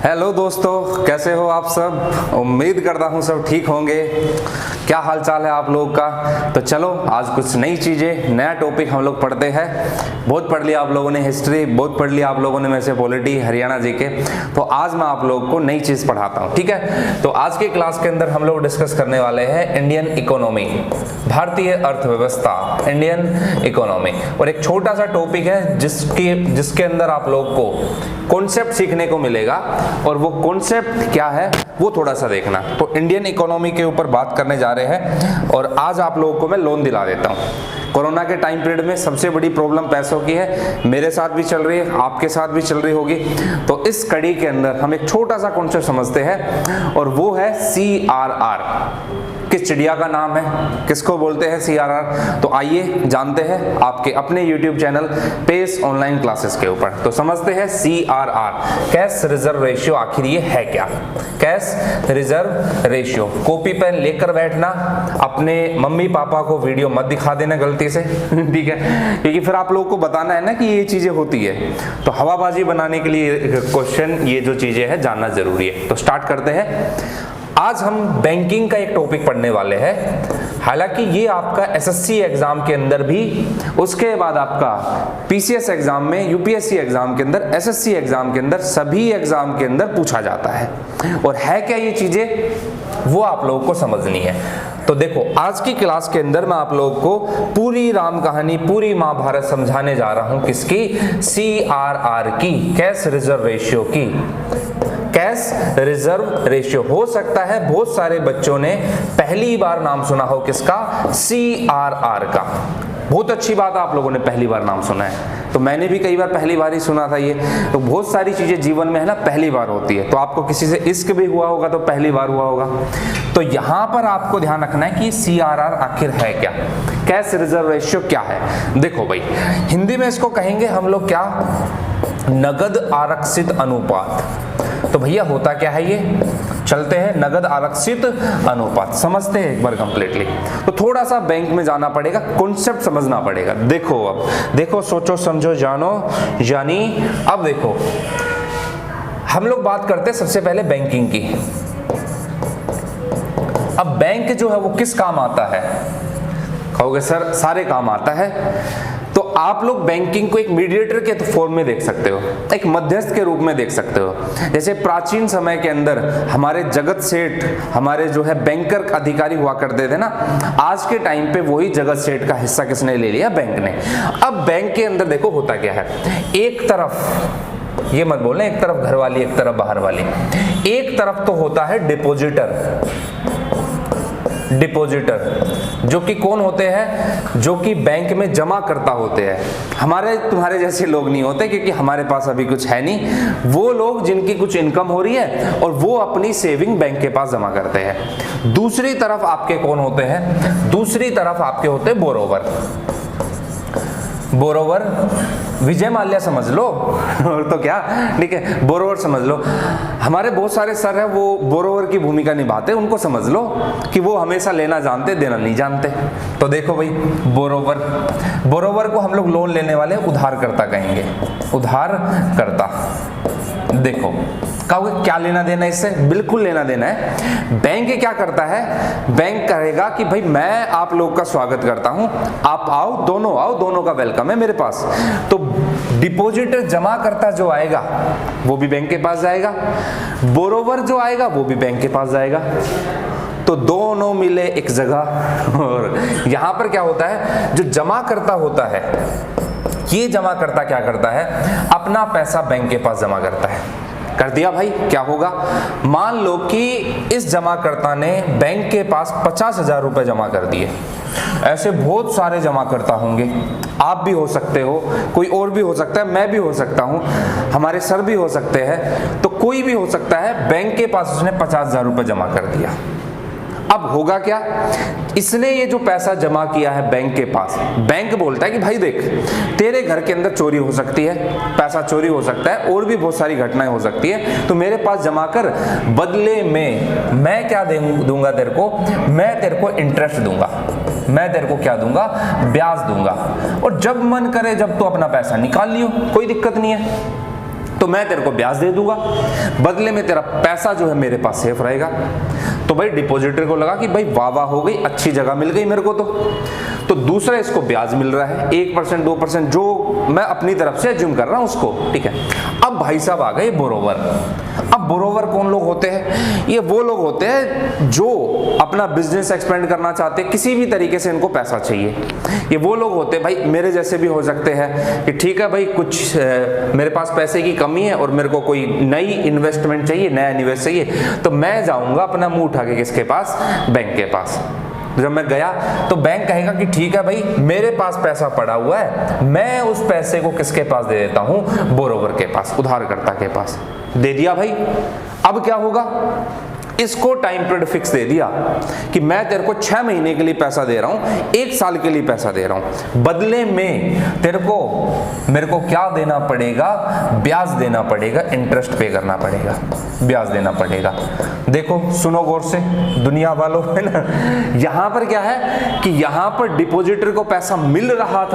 Hello दोस्तों, कैसे हो आप सब। उम्मीद करता हूँ सब ठीक होंगे। क्या हाल चाल है आप लोगों का। तो चलो आज कुछ नई चीज़ें, नया टॉपिक हम लोग पढ़ते हैं। बहुत पढ़ लिया आप लोगों ने हिस्ट्री, बहुत पढ़ लिया आप लोगों ने में से पॉलिटी हरियाणा जी के। तो आज मैं आप लोगों को नई चीज़ पढ़ाता हूँ, ठीक है। तो आज के क्लास के अंदर हम लोग डिस्कस करने वाले हैं इंडियन इकोनॉमी, भारतीय अर्थव्यवस्था, इंडियन इकोनॉमी। और एक छोटा सा टॉपिक है जिसके अंदर आप लोग को कॉन्सेप्ट सीखने को मिलेगा, और वो कॉन्सेप्ट क्या है वो थोड़ा सा देखना। तो इंडियन इकोनॉमी के ऊपर बात करने जा रहे हैं, और आज आप लोगों को मैं लोन दिला देता हूँ। कोरोना के टाइम पीरियड में सबसे बड़ी प्रॉब्लम पैसों की है, मेरे साथ भी चल रही है, आपके साथ भी चल रही होगी। तो इस कड़ी के अंदर हम एक छोटा सा कॉन्सेप्ट समझते हैं, और वो है CRR। किस चिड़िया का नाम है, किसको बोलते हैं CRR। तो आइए जानते हैं आपके अपने YouTube channel pace online classes के ऊपर। तो समझते हैं CRR, कैश रिजर्व रेशियो। आखिर ये है क्या cash reserve ratio. Copy pen लेकर बैठना, अपने मम्मी पापा को वीडियो मत दिखा देना गलती से, ठीक है, क्योंकि फिर आप लोगों को बताना है ना कि ये चीजें होती है। तो हवाबाजी बनाने के लिए क्वेश्चन ये जो चीजें हैं जानना जरूरी है। तो स्टार्ट करते हैं। आज हम बैंकिंग का एक टॉपिक पढ़ने वाले हैं। हालांकि ये आपका SSC एग्जाम के अंदर भी, उसके बाद आपका PCS एग्जाम में, UPSC एग्जाम के अंदर, SSC एग्जाम के अंदर, सभी एग्जाम के अंदर पूछा जाता है। और है क्या ये चीजें, वो आप लोगों को समझनी है। तो देखो आज की क्लास के अंदर मैं आप लोगों को पूरी राम कहानी, पूरी महाभारत समझाने जा रहा हूं। किसकी, CRR की, कैश रिजर्व रेशियो की। Cash reserve ratio. हो सकता है बहुत सारे बच्चों ने पहली बार नाम सुना हो किसका, CRR का। बहुत अच्छी बात है, आप लोगों ने पहली बार नाम सुना है। तो मैंने भी कई बार पहली बार ही सुना था ये। तो बहुत सारी चीजें जीवन में है ना पहली बार होती है। तो आपको किसी से इश्क भी हुआ होगा तो पहली बार हुआ होगा। तो यहां पर आपको ध्यान रखना है कि CRR आखिर है क्या, कैश रिजर्व रेशियो क्या है। देखो भाई, हिंदी में इसको कहेंगे हम लोग क्या, नगद आरक्षित अनुपात। तो भैया होता क्या है ये, चलते हैं नगद आरक्षित अनुपात समझते हैं एक बार कंप्लीटली। तो थोड़ा सा बैंक में जाना पड़ेगा, कॉन्सेप्ट समझना पड़ेगा। देखो अब देखो, सोचो समझो जानो जानी। अब देखो हम लोग बात करते हैं सबसे पहले बैंकिंग की। अब बैंक जो है वो किस काम आता है, कहोगे सर सारे काम आता है। तो आप लोग बैंकिंग को एक मीडिएटर के फॉर्म में देख सकते हो, एक मध्यस्थ के रूप में देख सकते हो। जैसे प्राचीन समय के अंदर हमारे जगत सेठ, हमारे जो है बैंकर अधिकारी हुआ करते थे ना, आज के टाइम पे वही जगत सेठ का हिस्सा किसने ले लिया, बैंक ने। अब बैंक के अंदर देखो होता क्या है, एक तरफ ये मत बोलना एक तरफ घर वाली एक तरफ बाहर वाली, एक तरफ तो होता है डिपोजिटर। डिपोजिटर जो कि कौन होते हैं, जो कि बैंक में जमा करता होते हैं। हमारे तुम्हारे जैसे लोग नहीं होते, क्योंकि हमारे पास अभी कुछ है नहीं। वो लोग जिनकी कुछ इनकम हो रही है और वो अपनी सेविंग बैंक के पास जमा करते हैं। दूसरी तरफ आपके कौन होते हैं, दूसरी तरफ आपके होते हैं बोरोवर। बोरोवर विजय माल्या समझ लो और तो क्या, ठीक है, बोरोवर समझ लो। हमारे बहुत सारे सर हैं वो बोरोवर की भूमिका निभाते, उनको समझ लो कि वो हमेशा लेना जानते देना नहीं जानते। तो देखो भाई, बोरोवर को हम लोग लोन लेने वाले उधारकर्ता कहेंगे, उधारकर्ता। देखो कहोगे क्या लेना देना इससे, बिल्कुल लेना देना है। बैंक क्या करता है, बैंक कहेगा कि भाई मैं आप लोग का स्वागत करता हूं, आप आओ, दोनों का वेलकम है मेरे पास। तो डिपॉजिटर जमा करता जो आएगा वो भी बैंक के पास जाएगा, बोरोवर जो आएगा वो भी बैंक के पास जाएगा। तो दोनों मिले एक जगह। और यहां पर क्या होता है, जो जमा करता होता है, ये जमा करता क्या करता है, अपना पैसा बैंक के पास जमा करता है। कर दिया भाई, क्या होगा, मान लो कि इस जमाकर्ता ने बैंक के पास 50,000 रुपए जमा कर दिए। ऐसे बहुत सारे जमाकर्ता होंगे, आप भी हो सकते हो, कोई और भी हो सकता है, मैं भी हो सकता हूं, हमारे सर भी हो सकते हैं। तो कोई भी हो सकता है, बैंक के पास उसने 50,000 रुपए जमा कर दिया। अब होगा क्या, इसने ये जो पैसा जमा किया है बैंक के पास, बैंक बोलता है कि भाई देख, तेरे घर के अंदर चोरी हो सकती है, पैसा चोरी हो सकता है, और भी बहुत सारी घटनाएं हो सकती है, तो मेरे पास जमा कर, बदले में मैं क्या दूंगा तेरे को, मैं तेरे को इंटरेस्ट दूंगा, मैं तेरे को क्या दूंगा, ब्याज दूंगा, और जब मन करे जब तो अपना पैसा निकाल लियो, कोई दिक्कत नहीं है। तो मैं तेरे को ब्याज दे दूंगा, बदले में तेरा पैसा जो है मेरे पास सेफ रहेगा। तो भाई डिपॉजिटर को लगा कि भाई वाह वाह हो गई, अच्छी जगह मिल गई मेरे को। तो दूसरा इसको ब्याज मिल रहा है 1% 2% जो मैं अपनी तरफ से एज्यूम कर रहा हूं उसको, ठीक है। अब भाई साहब आ गए बोरोवर। अब बोरोवर कौन लोग होते हैं? ये वो लोग होते हैं जो अपना बिजनेस एक्सपेंड करना चाहते हैं, किसी भी तरीके से इनको पैसा चाहिए। ये वो लोग होते हैं, भाई मेरे जैसे भी हो सकते हैं कि ठीक है भाई कुछ मेरे पास पैसे की कमी है और मेरे को कोई नई इन्वेस्टमेंट चाहिए, नया निवेश चाहिए, तो मैं जाऊंगा अपना मुंह उठा के किसके पास? बैंक के पास। जब मैं गया तो बैंक कहेगा कि ठीक है भाई मेरे पास पैसा पड़ा हुआ है, मैं उस पैसे को किसके पास दे देता हूं? बोरोवर के पास, उधारकर्ता के पास दे दिया भाई। अब क्या होगा? इसको टाइम पीरियड फिक्स दे दिया कि मैं तेरे को 6 महीने के लिए पैसा दे रहा हूं, 1 साल के लिए पैसा दे रहा हूं, बदले में तेरे को मेरे को क्या देना पड़ेगा? ब्याज देना पड़ेगा, इंटरेस्ट पे करना पड़ेगा, ब्याज देना पड़ेगा। देखो सुनो गौर से दुनिया वालों, है ना, यहां पर क्या है कि यहां पर डिपॉजिटर को पैसा मिल रहा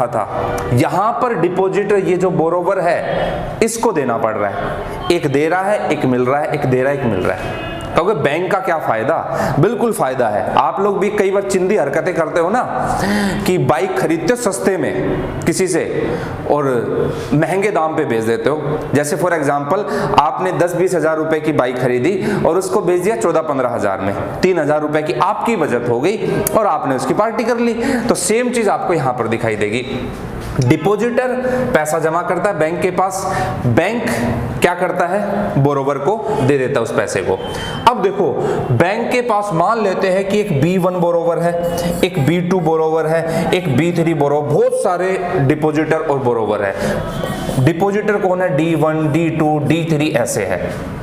था, यहां पर डिपॉजिटर ये जो बोरोवर है इसको देना पड़ रहा है। एक दे रहा है, एक मिल रहा है, एक दे रहा है, एक मिल रहा है। क्योंकि बैंक का क्या फायदा? बिल्कुल फायदा है। आप लोग भी कई बार चिंदी हरकतें करते हो ना कि बाइक खरीदते हो सस्ते में किसी से और महंगे दाम पे बेच देते हो। जैसे फॉर एग्जांपल आपने 10-20 हजार रुपए की बाइक खरीदी और उसको बेच दिया 14-15 हजार में, 3,000 रुपए की आपकी बचत हो गई और आपने उसकी पार्टी कर ली। तो सेम चीज आपको यहां पर दिखाई देगी। डिपॉजिटर पैसा जमा करता है बैंक के पास, बैंक क्या करता है? बोरोवर को दे देता है उस पैसे को। अब देखो बैंक के पास मान लेते हैं कि एक B1 बोरोवर है, एक B2 बोरोवर है, एक B3 बोरोवर, बहुत सारे डिपॉजिटर और बोरोवर है। डिपॉजिटर कौन है? D1 D2 D3 ऐसे है।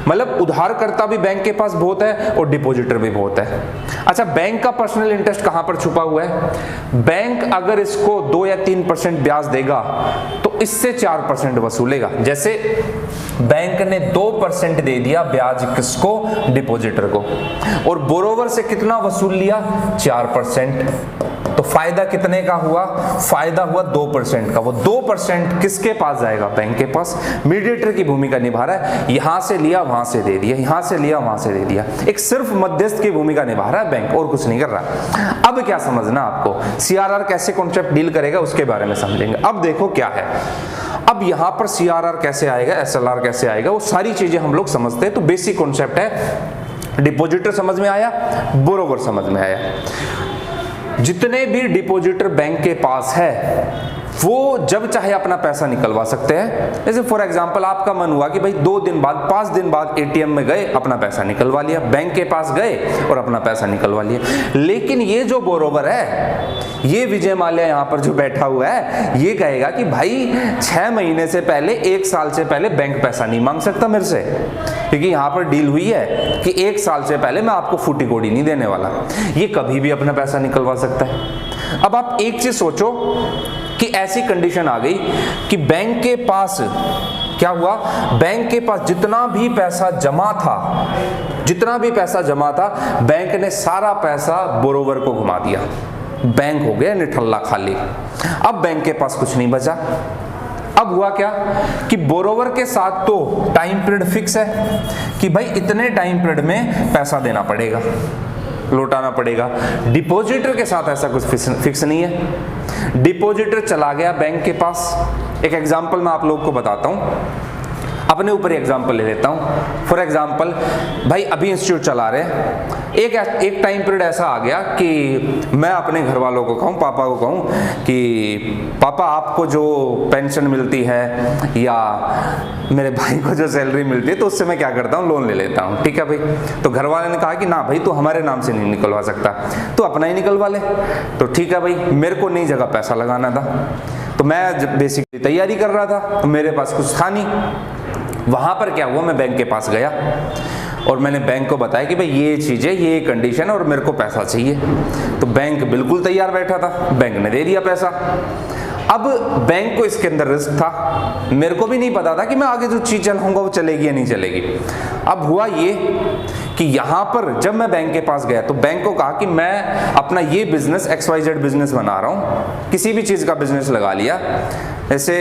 मतलब उधारकर्ता भी बैंक के पास बहुत है और डिपॉजिटर भी बहुत है। अच्छा, बैंक का पर्सनल इंटरेस्ट कहां पर छुपा हुआ है? बैंक अगर इसको 2 या 3% ब्याज देगा तो इससे 4% वसूलेगा। जैसे बैंक ने 2% दे दिया ब्याज किसको? डिपॉजिटर को, और बोरोवर से कितना वसूल लिया? 4%। तो फायदा कितने का हुआ? फायदा हुआ 2% का। वो 2% किसके पास जाएगा? बैंक के पास। मीडिएटर की भूमिका निभा रहा है, यहां से लिया वहां से दे दिया, यहां से लिया वहां से दे दिया। एक सिर्फ मध्यस्थ की भूमिका निभा रहा है बैंक, और कुछ नहीं कर रहा। अब क्या समझना आपको? CRR कैसे कॉन्सेप्ट डील करेगा उसके बारे में समझेंगे। अब देखो क्या है, अब यहां पर CRR कैसे आएगा, SLR कैसे आएगा, वो सारी चीजें हम लोग समझते हैं। तो बेसिक कॉन्सेप्ट है, डिपॉजिटर समझ में आया, बोरोवर समझ में आया। जितने भी डिपॉजिटर बैंक के पास है वो जब चाहे अपना पैसा निकलवा सकते हैं। जैसे फॉर एग्जांपल आपका मन हुआ कि भाई 2 दिन बाद 5 दिन बाद ATM में गए, अपना पैसा निकलवा लिया, बैंक के पास गए और अपना पैसा निकलवा लिया। लेकिन ये जो बोरोवर है, ये विजय माल्या यहाँ पर जो बैठा हुआ है, ये कहेगा कि भाई 6 महीने से पहले, 1 साल से पहले बैंक पैसा नहीं मांग सकता मेरे से, क्योंकि यहाँ पर डील हुई है कि 1 साल से पहले मैं आपको फूटी कोड़ी नहीं देने वाला। ये कभी भी अपना पैसा निकलवा सकता है। अब आप एक चीज सोचो कि ऐसी कंडीशन आ गई कि बैंक के पास क्या हुआ? बैंक के पास जितना भी पैसा जमा था, बैंक ने सारा पैसा बोरोवर को घुमा दिया। बैंक हो गया निठल्ला खाली। अब बैंक के पास कुछ नहीं बचा। अब हुआ क्या कि बोरोवर के साथ तो टाइम पीरियड फिक्स है कि भाई इतने टाइम पीरियड में पैसा देना पड़ेगा, लौटाना पड़ेगा। डिपॉजिटर के साथ ऐसा कुछ फिक्स नहीं है। डिपॉजिटर चला गया बैंक के पास। एक एग्जांपल मैं आप लोग को बताता हूं, अपने ऊपर एग्जांपल ले लेता हूं। फॉर एग्जांपल भाई अभी इंस्टीट्यूट चला रहे हैं, एक टाइम पीरियड ऐसा आ गया कि मैं अपने घर वालों को कहूँ, पापा को कहूँ कि पापा आपको जो पेंशन मिलती है या मेरे भाई को जो सैलरी मिलती है तो उससे मैं क्या करता हूँ, लोन ले लेता हूँ। ठीक है भाई। तो घर वाले ने कहा कि ना भाई तू हमारे नाम से नहीं निकलवा सकता, तो अपना ही निकलवा ले। तो ठीक है भाई, मेरे को नई जगह पैसा लगाना था, तो मैं बेसिकली तैयारी कर रहा था, तो मेरे पास कुछ था नहीं। वहां पर क्या हुआ, मैं बैंक के पास गया और मैंने बैंक को बताया कि भाई ये चीज़ है, ये कंडीशन है और मेरे को पैसा चाहिए। तो बैंक बिल्कुल तैयार बैठा था, बैंक ने दे दिया पैसा। अब बैंक को इसके अंदर रिस्क था, मेरे को भी नहीं पता था कि मैं आगे जो चीज़ चलाऊंगा वो चलेगी या नहीं चलेगी। अब हुआ ये कि यहाँ पर जब मैं बैंक के पास गया तो बैंक को कहा कि मैं अपना ये बिजनेस XYZ बिजनेस बना रहा हूँ, किसी भी चीज़ का बिजनेस लगा लिया। ऐसे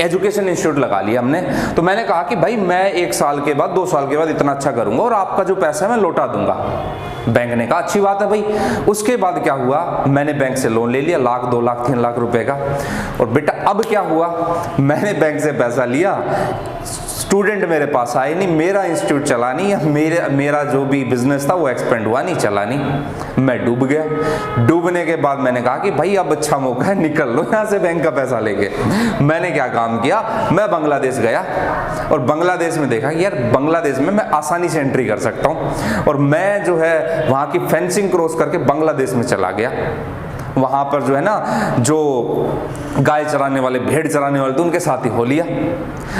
एजुकेशन इंस्टीट्यूट लगा लिया हमने। तो मैंने कहा कि भाई मैं 1 साल के बाद 2 साल के बाद इतना अच्छा करूंगा और आपका जो पैसा है मैं लौटा दूंगा। बैंक ने कहा अच्छी बात है भाई। उसके बाद क्या हुआ, मैंने बैंक से लोन ले लिया 1 लाख 2 लाख 3 लाख रुपए का। और बेटा अब क्या हुआ, मैंने बैंक से पैसा लिया, स्टूडेंट मेरे पास आए नहीं, मेरा इंस्टीट्यूट चला नहीं, या मेरा जो भी बिजनेस था वो एक्सपेंड हुआ नहीं, चला नहीं, मैं डूब गया। डूबने के बाद मैंने कहा कि भाई अब अच्छा मौका है, निकल लो यहाँ से बैंक का पैसा लेके। मैंने क्या काम किया, मैं बांग्लादेश गया और बांग्लादेश में देखा कि यार बांग्लादेश में मैं आसानी से एंट्री कर सकता हूँ, और मैं जो है वहाँ की फेंसिंग क्रॉस करके बांग्लादेश में चला गया। वहां पर जो है ना, जो गाय चराने वाले, भेड़ चराने वाले थे, उनके साथ ही हो लिया।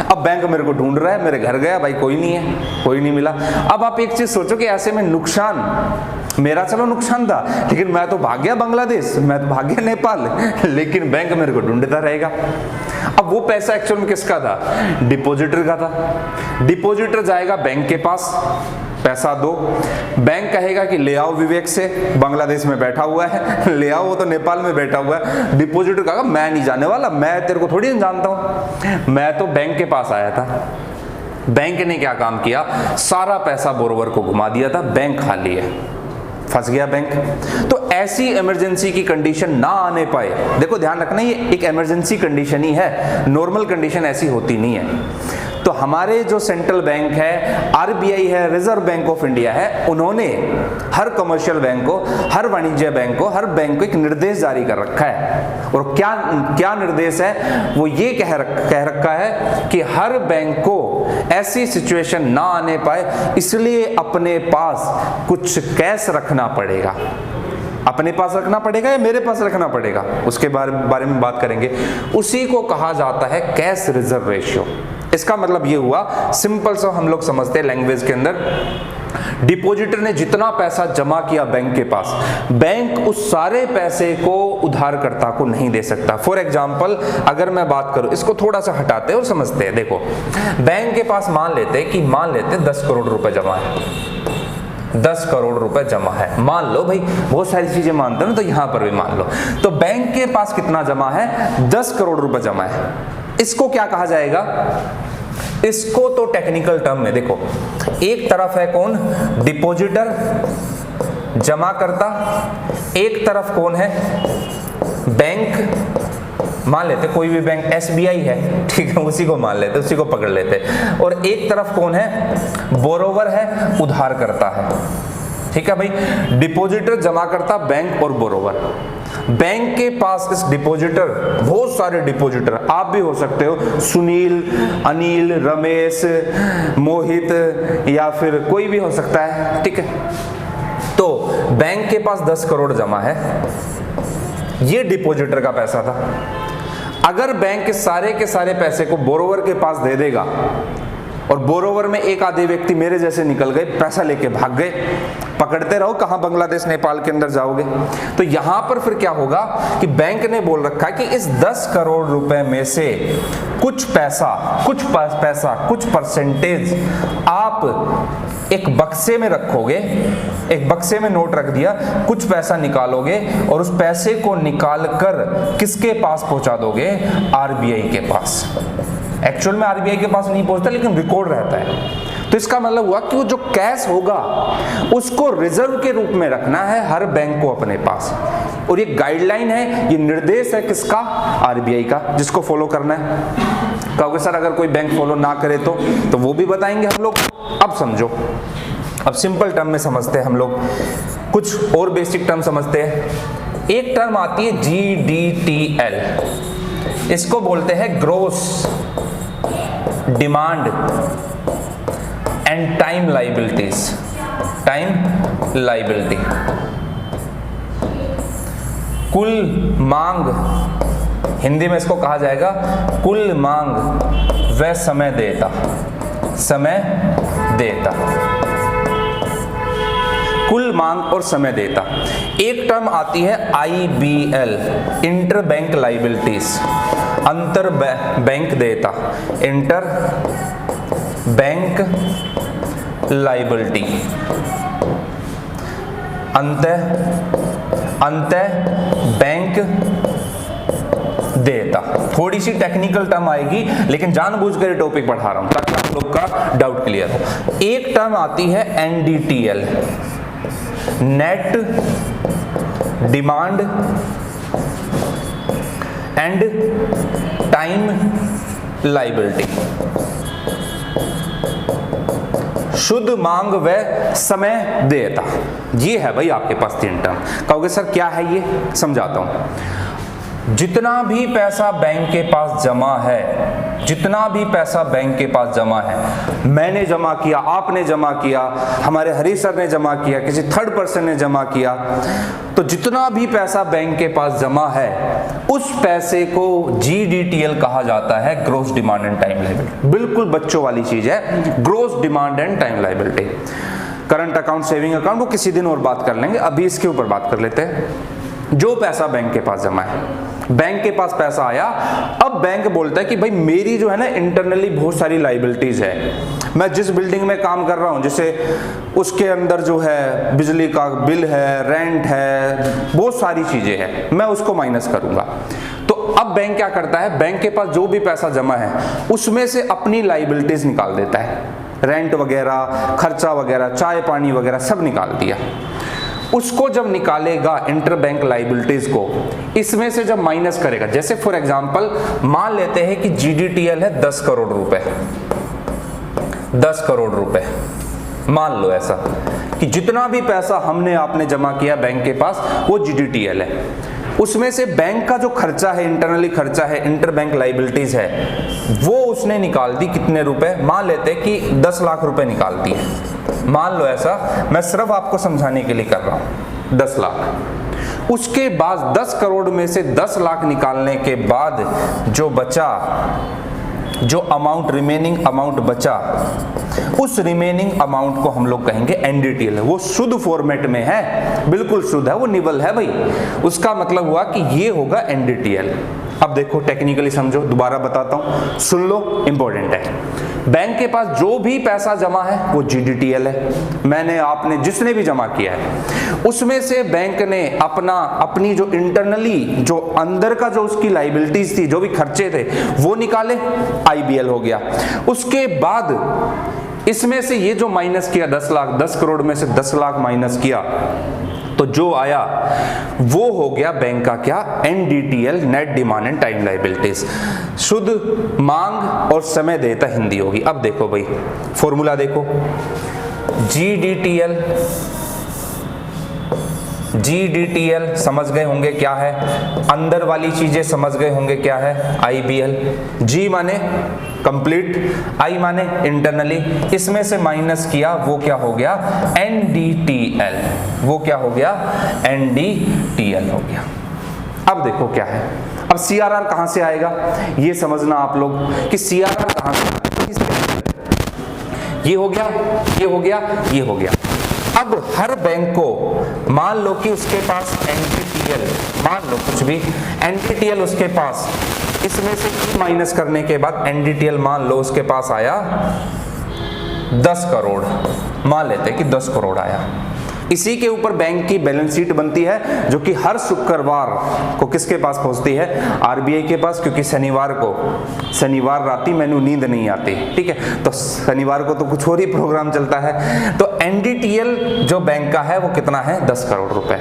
अब बैंक मेरे को ढूंढ रहा है, मेरे घर गया, भाई कोई नहीं है, कोई नहीं मिला। अब आप एक चीज सोचो कि ऐसे में नुकसान मेरा, चलो नुकसान था, लेकिन मैं तो भाग गया बांग्लादेश, मैं तो भाग गया नेपाल, लेकिन बैंक मेरे को ढूंढता रहेगा। अब वो पैसा एक्चुअल में किसका था, डिपॉजिटर का था। डिपॉजिटर जाएगा बैंक के पास, पैसा दो, बैंक कहेगा कि ले आओ विवेक से, बांग्लादेश में बैठा हुआ है, ले आओ, वो तो नेपाल में बैठा हुआ है। डिपॉजिटर कहेगा मैं नहीं जाने वाला, मैं तेरे को थोड़ी जानता हूं, मैं तो बैंक के पास आया था। बैंक ने क्या काम किया, सारा पैसा बोरोवर को घुमा दिया था, बैंक खाली है, फंस गया बैंक। तो ऐसी इमरजेंसी की कंडीशन ना आने पाए, देखो ध्यान रखना ये एक इमरजेंसी कंडीशन ही है, नॉर्मल कंडीशन ऐसी होती नहीं है। तो हमारे जो सेंट्रल बैंक है, आरबीआई है, रिजर्व बैंक ऑफ इंडिया है, उन्होंने हर कमर्शियल बैंक को, हर वाणिज्य बैंक को, हर बैंक को एक निर्देश जारी कर रखा है। और क्या क्या निर्देश है, वो ये कह रखा है कि हर बैंक को ऐसी सिचुएशन ना आने पाए, इसलिए अपने पास कुछ कैश रखना पड़ेगा। अपने पास रखना पड़ेगा या मेरे पास रखना पड़ेगा, उसके बारे में बात करेंगे। उसी को कहा जाता है कैश रिजर्व रेशियो। इसका मतलब ये हुआ, सिंपल सा हम लोग समझते हैं लैंग्वेज के अंदर, डिपॉजिटर ने जितना पैसा जमा किया बैंक के पास, बैंक उस सारे पैसे को उधारकर्ता को नहीं दे सकता। फॉर एग्जांपल अगर मैं बात करूं, इसको थोड़ा सा हटाते हैं और समझते हैं। देखो बैंक के पास मान लेते 10 करोड़ रुपए जमा है, 10 करोड़ रुपए जमा है, मान लो भाई, बहुत सारी चीजें मानते हैं ना, तो यहां पर भी मान लो। तो बैंक के पास कितना जमा है, 10 करोड़ रुपए जमा है। इसको क्या कहा जाएगा, इसको तो टेक्निकल टर्म में देखो, एक तरफ है कौन, डिपॉजिटर, जमा करता, एक तरफ कौन है, बैंक, मान लेते कोई भी बैंक, एसबीआई है, ठीक है, उसी को मान लेते, उसी को पकड़ लेते, और एक तरफ कौन है, बोरोवर है, उधार करता है। ठीक है भाई, डिपॉजिटर, जमा करता, बैंक और बोरोवर। बैंक के पास इस डिपॉजिटर, बहुत सारे डिपॉजिटर, आप भी हो सकते हो, सुनील, अनिल, रमेश, मोहित, या फिर कोई भी हो सकता है, ठीक है। तो बैंक के पास 10 करोड़ जमा है, ये डिपॉजिटर का पैसा था। अगर बैंक के सारे पैसे को बोरोवर के पास दे देगा, और बोरोवर में एक आधे व्यक्ति मेरे जैसे निकल गए, पैसा लेके भाग गए, पकड़ते रहो, कहां बांग्लादेश नेपाल के अंदर जाओगे। तो यहां पर फिर क्या होगा कि बैंक ने बोल रखा है कि इस 10 करोड़ रुपए में से कुछ परसेंटेज आप एक बक्से में रखोगे, एक बक्से में नोट रख दिया, कुछ पैसा निकालोगे और उस पैसे को निकाल कर किसके पास पहुंचा दोगे, आरबीआई के पास। एक्चुअल में आरबीआई के पास नहीं पहुंचता, लेकिन रिकॉर्ड रहता है। तो इसका मतलब हुआ कि वो जो कैश होगा उसको रिजर्व के रूप में रखना है हर बैंक को अपने पास। और ये गाइडलाइन है, ये निर्देश है किसका, आरबीआई का, जिसको फॉलो करना है। कहोगे सर अगर कोई बैंक फॉलो ना करे तो वो भी बताएंगे हम लोग। अब समझो, अब सिंपल टर्म में समझते हैं हम लोग, कुछ और बेसिक टर्म समझते हैं। एक टर्म आती है GDTL, इसको बोलते हैं gross demand and time liabilities, time liability. कुल मांग, हिंदी में इसको कहा जाएगा कुल मांग व समय देता, समय देता, कुल मांग और समय देता। एक टर्म आती है IBL, इंटर बैंक लाइबिलिटीज, अंतर बैंक देता, इंटर बैंक लाइबिलिटी, अंत बैंक देता। देयता। थोड़ी सी टेक्निकल टर्म आएगी, लेकिन जानबूझकर ये टॉपिक पढ़ा रहा हूं ताकि आप लोग का डाउट क्लियर हो। एक टर्म आती है NDTL, net demand and time liability, शुद्ध मांग व समय देयता। ये है भाई आपके पास तीन टर्म। कहोगे सर क्या है ये, समझाता हूं। जितना भी पैसा बैंक के पास जमा है, जितना भी पैसा बैंक के पास जमा है, मैंने जमा किया, आपने जमा किया, हमारे हरी सर ने जमा किया, किसी थर्ड पर्सन ने जमा किया, तो जितना भी पैसा बैंक के पास जमा है उस पैसे को GDTL कहा जाता है, gross demand and time liability. बिल्कुल बच्चों वाली चीज है, gross demand and time liability. Current account, saving account वो किसी दिन और बात कर लेंगे, अभी इसके ऊपर बात कर लेते हैं। जो पैसा बैंक के पास जमा है, बैंक के पास पैसा आया, अब बैंक बोलता है कि भाई मेरी जो है ना इंटरनली बहुत सारी लायबिलिटीज है, मैं जिस बिल्डिंग में काम कर रहा हूं, जैसे उसके अंदर जो है बिजली का बिल है, रेंट है, बहुत सारी चीजें हैं, मैं उसको माइनस करूंगा। तो अब बैंक क्या करता है, बैंक के पास जो भी पैसा जमा है उसमें से अपनी लायबिलिटीज निकाल देता है, रेंट वगैरह, खर्चा वगैरह, चाय पानी वगैरह सब निकाल दिया। उसको जब निकालेगा इंटर बैंक लायबिलिटीज को, इसमें से जब माइनस करेगा, जैसे फॉर एग्जांपल मान लेते हैं कि GDTL है 10 करोड़ रुपए, 10 करोड़ रुपए मान लो ऐसा कि जितना भी पैसा हमने आपने जमा किया बैंक के पास वो GDTL है। उसमें से बैंक का जो खर्चा है, इंटरनली खर्चा है, इंटर बैंक लायबिलिटीज है, वो उसने निकाल दी कितने रुपए, मान लेते हैं कि 10 लाख रुपए निकाल दिए, मान लो ऐसा, मैं सिर्फ आपको समझाने के लिए कर रहा हूं, 10 लाख। उसके बाद 10 करोड़ में से 10 लाख निकालने के बाद जो बचा, जो अमाउंट रिमेनिंग अमाउंट बचा, उस रिमेनिंग अमाउंट को हम लोग कहेंगे NDTL। वो शुद्ध फॉर्मेट में है, बिल्कुल शुद्ध है, वो निबल है भाई, उसका मतलब हुआ कि ये होगा NDTL। अब देखो टेक्निकली समझो, दोबारा बताता हूं, सुन लो, इंपॉर्टेंट है। बैंक के पास जो भी पैसा जमा है वो GDTL है, मैंने आपने जिसने भी जमा किया है, उसमें से बैंक ने अपनी जो इंटरनली जो अंदर का जो उसकी लायबिलिटीज थी, जो भी खर्चे थे वो निकाले, IBL हो गया। उसके बाद इसमें से ये जो माइनस किया 10 लाख, 10 करोड़ में से 10 लाख माइनस किया, तो जो आया वो हो गया बैंक का क्या, NDTL, net demand and time liabilities, शुद्ध मांग और समय देयता हिंदी होगी। अब देखो भाई फॉर्मूला देखो, GDTL समझ गए होंगे क्या है, अंदर वाली चीजें समझ गए होंगे क्या है, IBL, G माने कंप्लीट, I माने इंटरनली, इसमें से माइनस किया वो क्या हो गया, NDTL, वो क्या हो गया, NDTL हो गया। अब देखो क्या है, अब CRR कहां से आएगा ये समझना आप लोग कि CRR कहां से, ये हो गया, ये हो गया, ये हो गया। अब हर बैंक को मान लो कि उसके पास NDTL, मान लो कुछ भी NDTL उसके पास, इसमें से माइनस करने के बाद NDTL मान लो उसके पास आया 10 करोड़, मान लेते हैं कि 10 करोड़ आया। इसी के ऊपर बैंक की बैलेंस शीट बनती है, जो कि हर शुक्रवार को किसके पास पहुंचती है, RBI के पास, क्योंकि शनिवार राती मैंने नींद नहीं आती, ठीक है, तो शनिवार को तो कुछ और ही प्रोग्राम चलता है। तो NDTL जो बैंक का है वो कितना है, 10 करोड़ रुपए।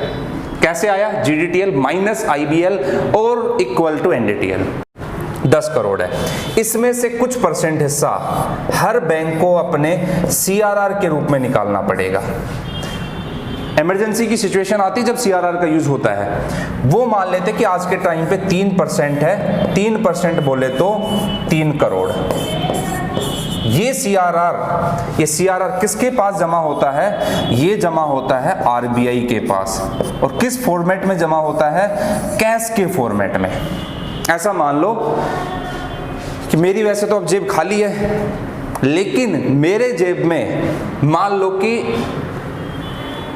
कैसे आया, GDTL माइनस IBL और इक्वल टू NDTL, 10 करोड़ है। इसमें से कुछ परसेंट हिस्सा हर बैंक को अपने CRR के रूप में निकालना पड़ेगा। इमरजेंसी की सिचुएशन आती है जब CRR का यूज होता है, वो मान लेते कि आज के टाइम पे 3% है, 3% बोले तो 3 करोड़। ये CRR किसके पास जमा होता है, ये जमा होता है RBI के पास। और किस फॉर्मेट में जमा होता है, कैश के फॉर्मेट में। ऐसा मान लो कि मेरी वैसे तो अब जेब खाली है, लेकिन मेरे जेब में मान लो कि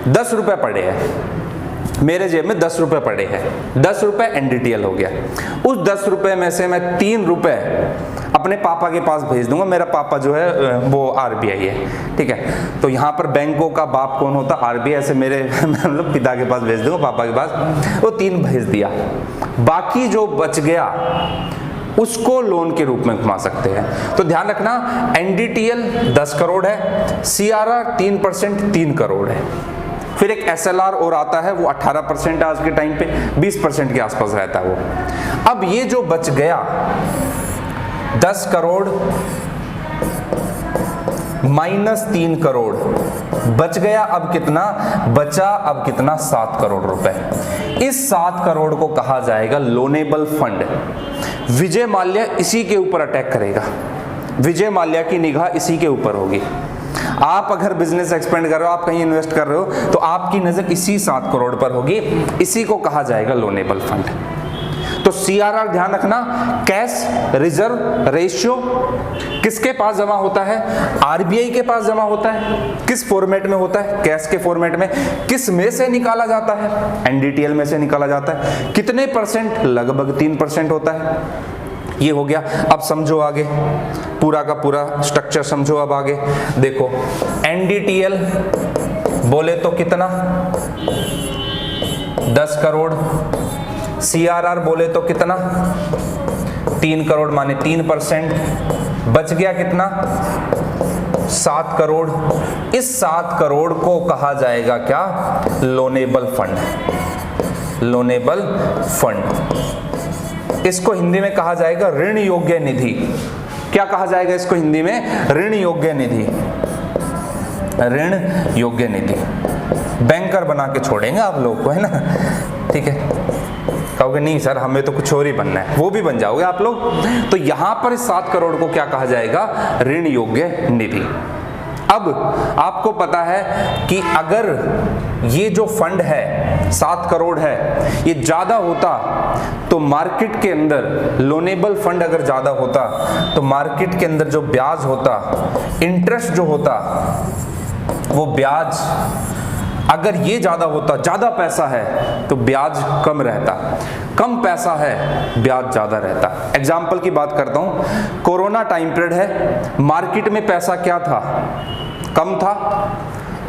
10 रुपए पड़े हैं, मेरे जेब में 10 रुपए पड़े हैं, 10 रुपए एनडीटीएल हो गया। उस 10 रुपए में से मैं 3 रुपए अपने पापा के पास भेज दूंगा। मेरा पापा जो है वो आरबीआई है, ठीक है। तो यहाँ पर बैंकों का बाप कौन होता? आरबीआई से मेरे मतलब पिता के पास भेज दूंगा, पापा के पास। वो 3 भेज दिया, बाकी जो बच गया उसको लोन के रूप में घुमा सकते हैं। तो ध्यान रखना, एनडीटीएल 10 करोड़ है, सीआरआर 3% 3 करोड़ है। फिर एक एसएलआर और आता है, वो 18% है आज के टाइम पे, 20% के आसपास रहता है वो। अब ये जो बच गया 10 करोड़ माइनस 3 करोड़ बच गया, अब कितना बचा? अब कितना? 7 करोड़ रुपए। इस 7 करोड़ को कहा जाएगा लोनेबल फंड। विजय माल्या इसी के ऊपर अटैक करेगा, विजय माल्या की निगाह इसी के ऊपर होगी। आप अगर बिजनेस एक्सपेंड कर रहे हो, आप कहीं इन्वेस्ट कर रहे हो, तो आपकी नजर इसी 7 करोड़ पर होगी। इसी को कहा जाएगा लोनेबल फंड। तो सीआरआर ध्यान रखना, कैश रिजर्व रेशियो किसके पास जमा होता है? आरबीआई के पास जमा होता है। किस फॉर्मेट में होता है? कैश के फॉर्मेट में। किस में से निकाला जाता है? एनडीटीएल में से निकाला जाता है। कितने %? लगभग 3% होता है। ये हो गया। अब समझो आगे, पूरा का पूरा स्ट्रक्चर समझो। अब आगे देखो, एनडीटीएल बोले तो कितना? 10 करोड़। सीआरआर बोले तो कितना? 3 करोड़, माने 3%। बच गया कितना? 7 करोड़। इस 7 करोड़ को कहा जाएगा क्या? Loanable fund. Loanable fund. इसको हिंदी में कहा जाएगा ऋण योग्य निधि। क्या कहा जाएगा इसको हिंदी में? ऋण योग्य निधि। ऋण योग्य निधि। बैंकर बना के छोड़ेंगे आप लोग को, है ना, ठीक है। कहोगे नहीं सर हमें तो कुछ और ही बनना है, वो भी बन जाओगे आप लोग। तो यहां पर इस 7 करोड़ को क्या कहा जाएगा? ऋण योग्य निधि। अब आपको पता है कि अगर ये जो फंड है 7 करोड़ है, ये ज्यादा होता तो मार्केट के अंदर, लोनेबल फंड अगर ज्यादा होता तो मार्केट के अंदर जो ब्याज होता, इंटरेस्ट जो होता, वो ब्याज अगर ये ज्यादा होता, ज्यादा पैसा है तो ब्याज कम रहता, कम पैसा है ब्याज ज्यादा रहता। एग्जाम्पल की बात करता हूं, कोरोना टाइम पीरियड है, मार्केट में पैसा क्या था? कम था,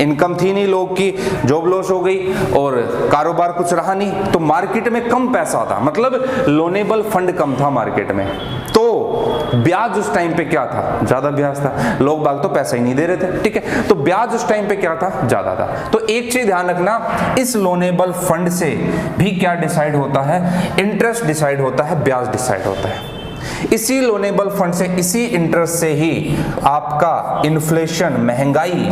इनकम थी नहीं, लोग की जॉब लॉस हो गई और कारोबार कुछ रहा नहीं, तो मार्केट में कम पैसा था, मतलब लोनेबल फंड कम था मार्केट में। तो ब्याज उस टाइम पे क्या था? ज्यादा ब्याज था, लोग बाग तो पैसा ही नहीं दे रहे थे, ठीक है। तो ब्याज उस टाइम पे क्या था? ज्यादा था। तो एक चीज ध्यान रखना, इस लोनेबल फंड से भी क्या डिसाइड होता है? इंटरेस्ट डिसाइड होता है, ब्याज डिसाइड होता है। इसी लोनेबल फंड से, इसी इंटरेस्ट से ही आपका इन्फ्लेशन, महंगाई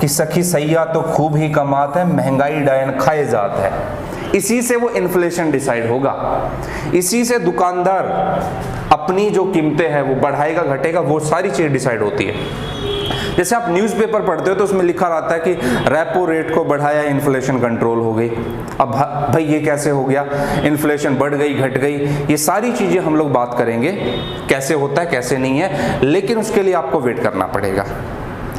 की सखी सैया तो खूब ही कमात है, महंगाई डायन खाए जात है, इसी से वो इन्फ्लेशन डिसाइड होगा। इसी से दुकानदार अपनी जो कीमतें हैं वो बढ़ाएगा घटेगा, वो सारी चीज डिसाइड होती है। जैसे आप न्यूज़पेपर पढ़ते हो तो उसमें लिखा रहता है कि रेपो रेट को बढ़ाया, इन्फ्लेशन कंट्रोल हो गई। अब भाई ये कैसे हो गया? इन्फ्लेशन बढ़ गई, घट गई, ये सारी चीजें हम लोग बात करेंगे कैसे होता है कैसे नहीं है, लेकिन उसके लिए आपको वेट करना पड़ेगा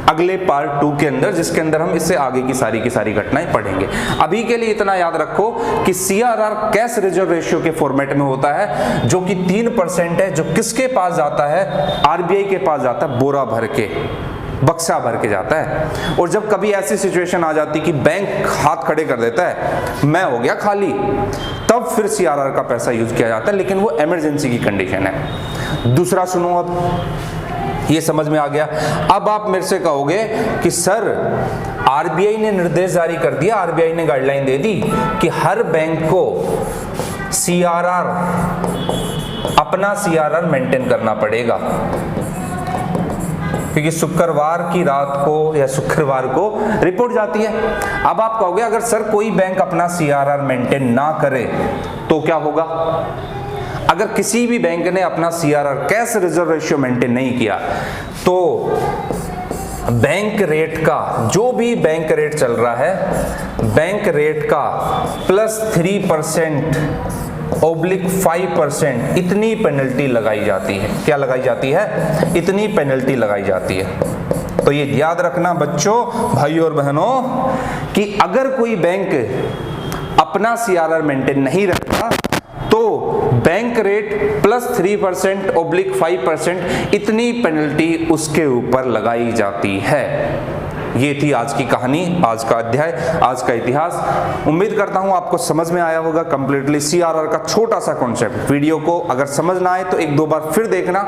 अगले पार्ट 2 के अंदर, जिसके अंदर हम इससे आगे की सारी घटनाएं पढ़ेंगे। अभी के लिए इतना याद रखो कि सीआरआर कैश रिजर्व रेशियो के फॉर्मेट में होता है, जो कि 3% है, जो किसके पास जाता है? आरबीआई के पास जाता है, बोरा भर के, बक्सा भर के जाता है। और जब कभी ऐसी सिचुएशन आ जाती कि बैंक हाथ खड़े कर देता है, मैं हो गया खाली, तब फिर सीआरआर का पैसा यूज किया जाता है, लेकिन वो इमरजेंसी की कंडीशन है। दूसरा सुनो, अब ये समझ में आ गया। अब आप मेरे से कहोगे कि सर आरबीआई ने निर्देश जारी कर दिया, आरबीआई ने गाइडलाइन दे दी कि हर बैंक को सीआरआर, अपना सीआरआर मेंटेन करना पड़ेगा, क्योंकि शुक्रवार की रात को या शुक्रवार को रिपोर्ट जाती है। अब आप कहोगे अगर सर कोई बैंक अपना सीआरआर मेंटेन ना करे तो क्या होगा? अगर किसी भी बैंक ने अपना CRR, cash reserve ratio maintain नहीं किया, तो बैंक रेट का, जो भी बैंक रेट चल रहा है, बैंक रेट का +3% /5% इतनी पेनल्टी लगाई जाती है। क्या लगाई जाती है? इतनी पेनल्टी लगाई जाती है। तो ये याद रखना बच्चों, भाइयों और बहनों, कि अगर कोई बैंक अपना CRR मेंटेन नहीं रखता तो बैंक रेट +3%/5% इतनी पेनल्टी उसके ऊपर लगाई जाती है। ये थी आज की कहानी, आज का अध्याय, आज का इतिहास। उम्मीद करता हूं आपको समझ में आया होगा कंप्लीटली CRR का छोटा सा कॉन्सेप्ट। वीडियो को अगर समझ ना आए तो एक दो बार फिर देखना,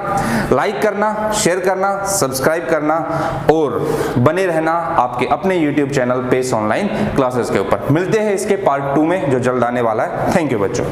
लाइक करना, शेयर करना, सब्सक्राइब करना और बने रहना आपके अपने YouTube channel pace online classes के ऊपर। मिलते हैं इसके पार्ट 2 में जो जल्द आने वाला है। थैंक यू बच्चों।